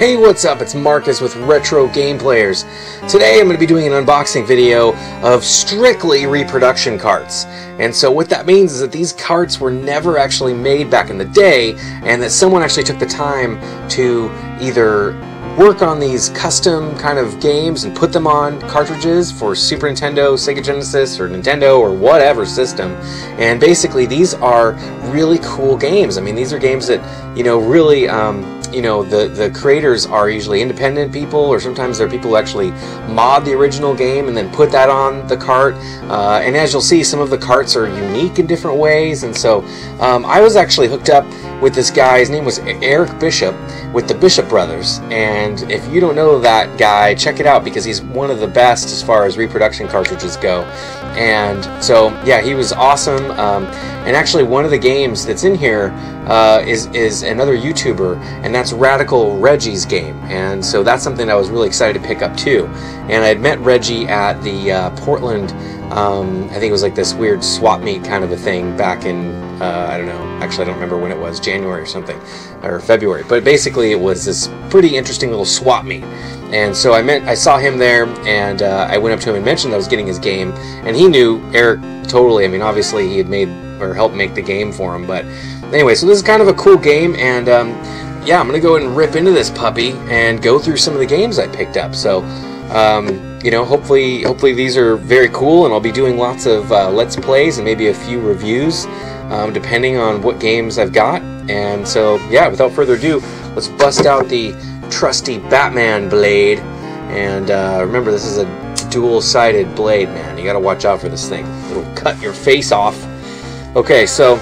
Hey, what's up? It's Marcus with Retro Game Players. Today I'm going to be doing an unboxing video of strictly reproduction carts. And so what that means is that these carts were never actually made back in the day, and that someone actually took the time to either work on these custom kind of games and put them on cartridges for Super Nintendo, Sega Genesis, or Nintendo, or whatever system. And basically these are really cool games. I mean, these are games that, really, the creators are usually independent people, or sometimes they're people who actually mod the original game and then put that on the cart. And as you'll see, some of the carts are unique in different ways. And so I was actually hooked up with this guy. His name was Eric Bishop with the Bishop Brothers. And if you don't know that guy, check it out, because he's one of the best as far as reproduction cartridges go. And so, yeah, he was awesome. And actually, one of the games that's in here is another YouTuber, and that's Radical Reggie's game. And so that's something I was really excited to pick up too. And I had met Reggie at the Portland, I think it was like this weird swap meet kind of a thing back in, I don't know, actually I don't remember when it was, January or something, or February. But basically it was this pretty interesting little swap meet. And so I saw him there, and I went up to him and mentioned I was getting his game, and he knew Eric totally. I mean, obviously he had made or helped make the game for him. But anyway, so this is kind of a cool game, and yeah, I'm gonna go ahead and rip into this puppy and go through some of the games I picked up. So hopefully these are very cool, and I'll be doing lots of Let's Plays and maybe a few reviews, depending on what games I've got. And so, yeah, without further ado, let's bust out the trusty Batman blade. And remember, this is a dual-sided blade, man. You gotta watch out for this thing. It'll cut your face off. Okay, so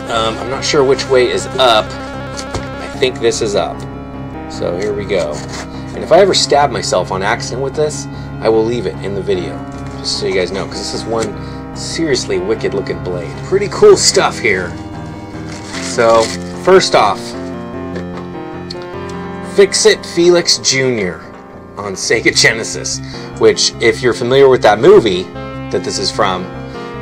I'm not sure which way is up. I think this is up. So here we go. And if I ever stab myself on accident with this, I will leave it in the video, just so you guys know, because this is one seriously wicked looking blade. Pretty cool stuff here. So first off, Fix-It Felix Jr. on Sega Genesis, which, if you're familiar with that movie that this is from,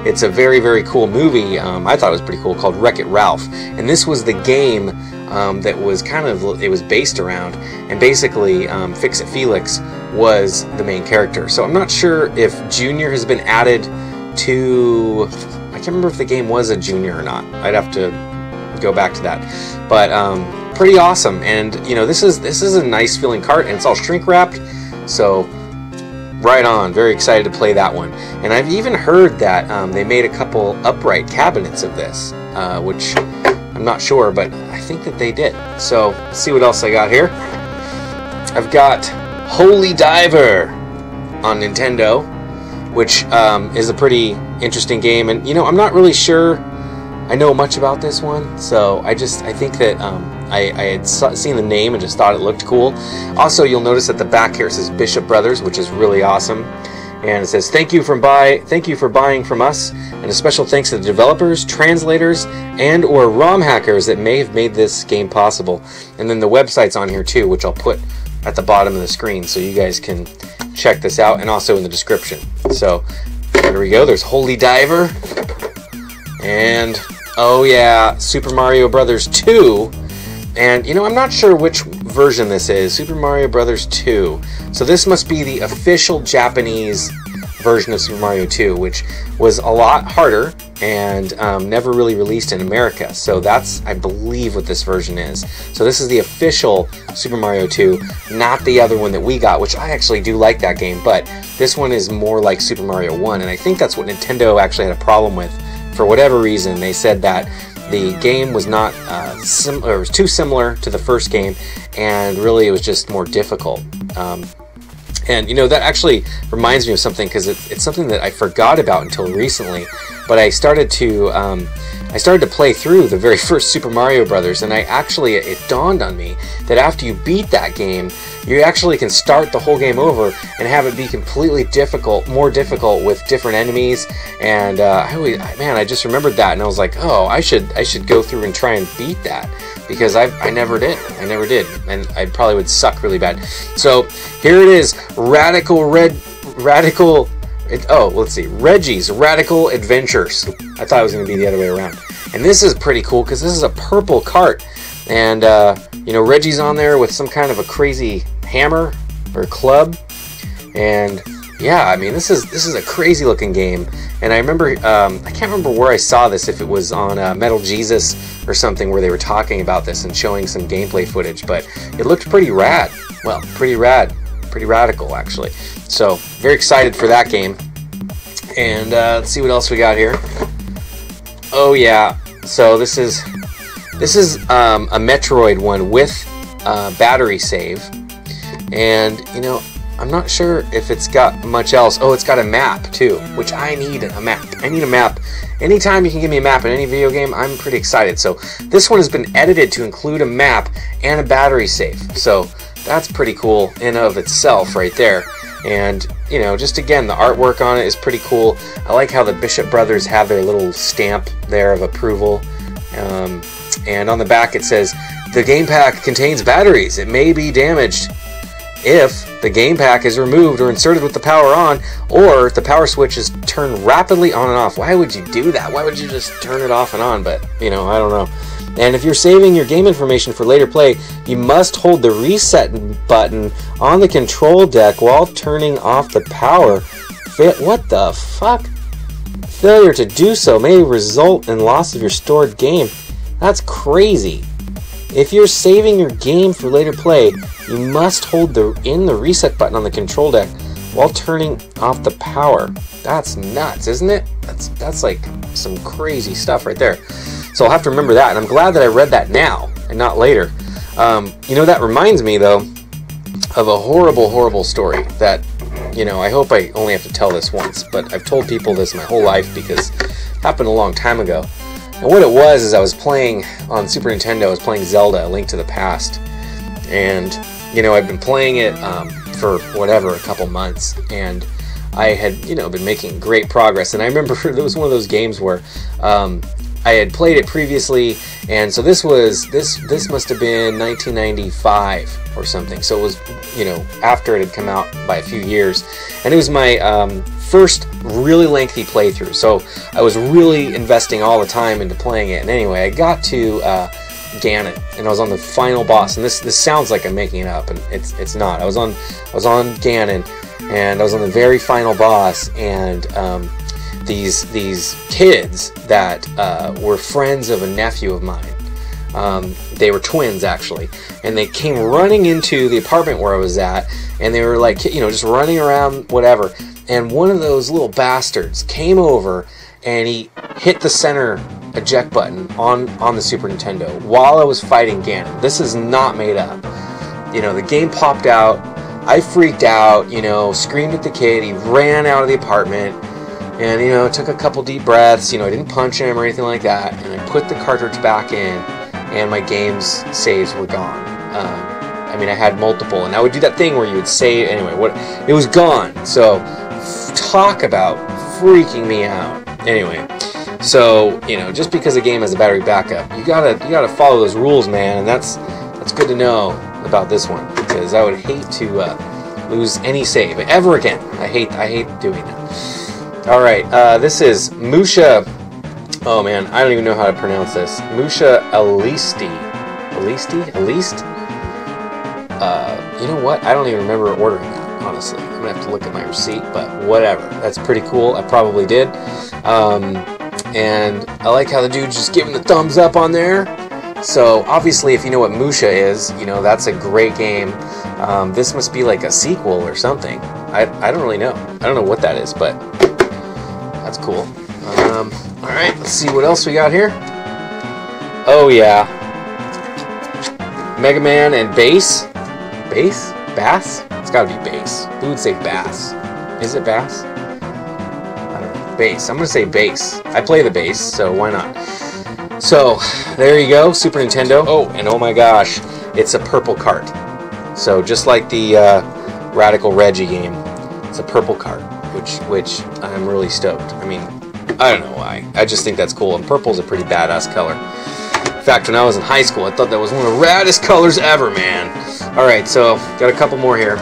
it's a very, very cool movie. I thought it was pretty cool, called Wreck-It Ralph. And this was the game that was kind of, it was based around. And basically, Fix-It Felix was the main character. So I'm not sure if Junior has been added to, I can't remember if the game was a Junior or not. I'd have to go back to that. But pretty awesome. And this is a nice feeling cart, and it's all shrink wrapped. So right on, very excited to play that one. And I've even heard that they made a couple upright cabinets of this, which I'm not sure, but I think that they did. So let's see what else I got here. I've got Holy Diver on Nintendo, which is a pretty interesting game. And I'm not really sure I know much about this one, so I think that I had seen the name and just thought it looked cool. Also, you'll notice at the back here it says Bishop Brothers, which is really awesome. And it says, thank you for buying from us, and a special thanks to the developers, translators, and or ROM hackers that may have made this game possible. And then the website's on here too, which I'll put at the bottom of the screen so you guys can check this out, and also in the description. So there we go, there's Holy Diver. And oh yeah, Super Mario Brothers 2. And I'm not sure which version this is, Super Mario Brothers 2. So this must be the official Japanese version of Super Mario 2, which was a lot harder and never really released in America. So that's, I believe, what this version is. So this is the official Super Mario 2, not the other one that we got, which I actually do like that game, but this one is more like Super Mario 1, and I think that's what Nintendo actually had a problem with. For whatever reason, they said that the game was not it was too similar to the first game, and really it was just more difficult. And that actually reminds me of something, because it's something that I forgot about until recently. But I started to play through the very first Super Mario Brothers, and it dawned on me that after you beat that game, you actually can start the whole game over and have it be completely more difficult with different enemies. And I just remembered that, and I was like, oh, I should go through and try and beat that, because I never did, and I probably would suck really bad. So here it is, Reggie's Radical Adventures. I thought it was going to be the other way around. And this is pretty cool, because this is a purple cart. And you know, Reggie's on there with some kind of a crazy hammer or club. And yeah, I mean, this is a crazy looking game. And I remember, I can't remember where I saw this, if it was on Metal Jesus or something, where they were talking about this and showing some gameplay footage, but it looked pretty rad. Well, pretty rad, pretty radical actually. So very excited for that game. And let's see what else we got here. Oh yeah, so this is a Metroid one with battery save. And you know, I'm not sure if it's got much else. Oh, it's got a map too, which I need a map. I need a map. Anytime you can give me a map in any video game, I'm pretty excited. So this one has been edited to include a map and a battery save. So that's pretty cool in of itself right there. And you know, just again, the artwork on it is pretty cool. I like how the Bishop brothers have their little stamp there of approval. And on the back it says, the game pack contains batteries. It may be damaged if the game pack is removed or inserted with the power on, or if the power switch is turned rapidly on and off. Why would you do that? Why would you just turn it off and on? But you know, I don't know. And if you're saving your game information for later play, you must hold the reset button on the control deck while turning off the power. What the fuck? Failure to do so may result in loss of your stored game. That's crazy. If you're saving your game for later play, you must hold the reset button on the control deck while turning off the power. That's nuts, isn't it? That's like some crazy stuff right there. So I'll have to remember that, and I'm glad that I read that now and not later. You know, that reminds me though of a horrible, horrible story that, you know, I hope I only have to tell this once, but I've told people this my whole life because it happened a long time ago. And what it was is I was playing on Super Nintendo, I was playing Zelda, A Link to the Past. And, you know, I've been playing it for whatever, a couple months. And I had, you know, been making great progress. And I remember it was one of those games where I had played it previously. And so this must have been 1995 or something. So it was, you know, after it had come out by a few years. And it was my first really lengthy playthrough, so I was really investing all the time into playing it. And anyway, I got to Ganon, and I was on the final boss. And this sounds like I'm making it up, and it's not. I was on Ganon, and I was on the very final boss. And these kids that were friends of a nephew of mine. They were twins actually, and they came running into the apartment where I was at, and they were like, you know, just running around, whatever. And one of those little bastards came over and he hit the center eject button on the Super Nintendo while I was fighting Ganon. This is not made up. You know, the game popped out. I freaked out, you know, screamed at the kid. He ran out of the apartment and, you know, took a couple deep breaths. You know, I didn't punch him or anything like that. And I put the cartridge back in and my game's saves were gone. I mean, I had multiple, and I would do that thing where you would save, anyway, it was gone. So talk about freaking me out. Anyway, so you know, just because a game has a battery backup, you gotta follow those rules, man. And that's good to know about this one, because I would hate to lose any save ever again. I hate doing that. All right, this is Musha. Oh man, I don't even know how to pronounce this. Musha Alisti. You know what? I don't even remember ordering that, honestly. I'm gonna have to look at my receipt, but whatever. That's pretty cool. I probably did. And I like how the dude's just giving the thumbs up on there. So obviously, if you know what Musha is, you know that's a great game. This must be like a sequel or something. I don't really know. I don't know what that is, but that's cool. All right, let's see what else we got here. Oh yeah, Mega Man and Bass. Bass? It's gotta be Bass. Who would say Bass? Is it Bass? I don't know. Bass. I'm gonna say Bass. I play the bass, so why not? So there you go, Super Nintendo. Oh, and oh my gosh, it's a purple cart. So just like the Radical Reggie game, it's a purple cart, which I'm really stoked. I mean, I don't know why. I just think that's cool, and purple's a pretty badass color. In fact, when I was in high school, I thought that was one of the raddest colors ever, man. Alright, so got a couple more here.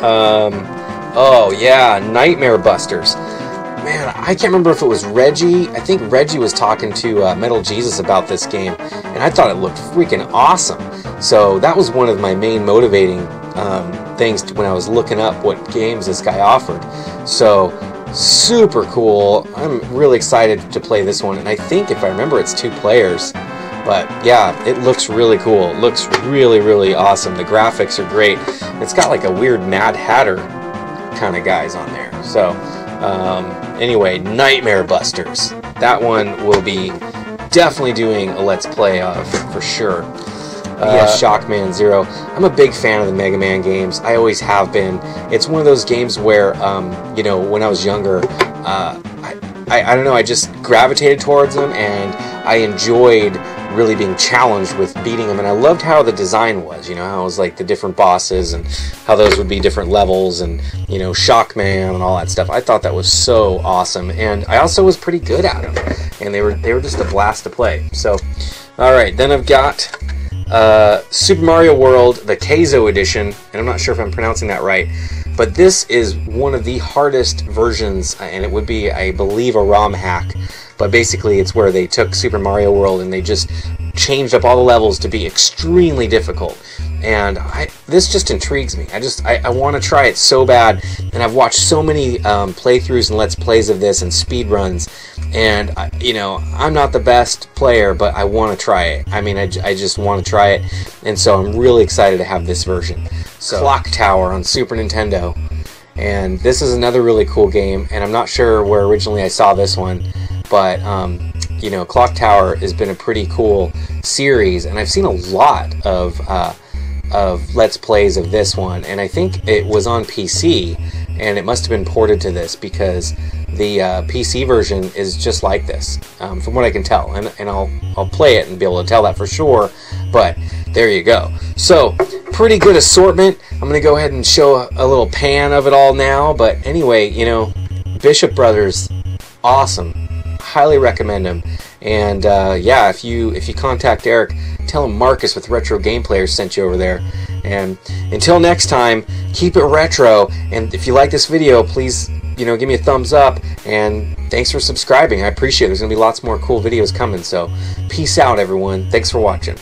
Oh yeah, Nightmare Busters. man, I can't remember if it was Reggie. I think Reggie was talking to Metal Jesus about this game, and I thought it looked freaking awesome. So that was one of my main motivating things when I was looking up what games this guy offered. So super cool. I'm really excited to play this one, and I think if I remember it's 2 players. But yeah, it looks really cool. It looks really, really awesome. The graphics are great. It's got like a weird Mad Hatter kind of guys on there. So anyway, Nightmare Busters. That one will be definitely doing a Let's Play of for sure. Yeah, Shockman Zero. I'm a big fan of the Mega Man games. I always have been. It's one of those games where, you know, when I was younger, I don't know, I just gravitated towards them, and I enjoyed really being challenged with beating them, and I loved how the design was, you know, how it was like the different bosses and how those would be different levels, and, you know, Shockman and all that stuff. I thought that was so awesome, and I also was pretty good at them, and they were just a blast to play. So, alright, then I've got Super Mario World, the Keizo edition, and I'm not sure if I'm pronouncing that right, but this is one of the hardest versions, and it would be, I believe, a ROM hack. But basically, it's where they took Super Mario World and they just changed up all the levels to be extremely difficult. And this just intrigues me. I want to try it so bad. And I've watched so many playthroughs and Let's Plays of this and speedruns. And, you know, I'm not the best player, but I want to try it. I mean, I just want to try it. And so I'm really excited to have this version. So, Clock Tower on Super Nintendo. And this is another really cool game. And I'm not sure where originally I saw this one. But, you know, Clock Tower has been a pretty cool series, and I've seen a lot of Let's Plays of this one, and I think it was on PC, and it must have been ported to this, because the PC version is just like this, from what I can tell, and I'll play it and be able to tell that for sure, but there you go. So, pretty good assortment. I'm going to go ahead and show a little pan of it all now, but anyway, you know, Bishop Brothers, awesome. Highly recommend them, and yeah, if you contact Eric, tell him Marcus with Retro Game Players sent you over there. And until next time, keep it retro. And if you like this video, please, you know, give me a thumbs up. And thanks for subscribing. I appreciate it. There's gonna be lots more cool videos coming. So peace out, everyone. Thanks for watching.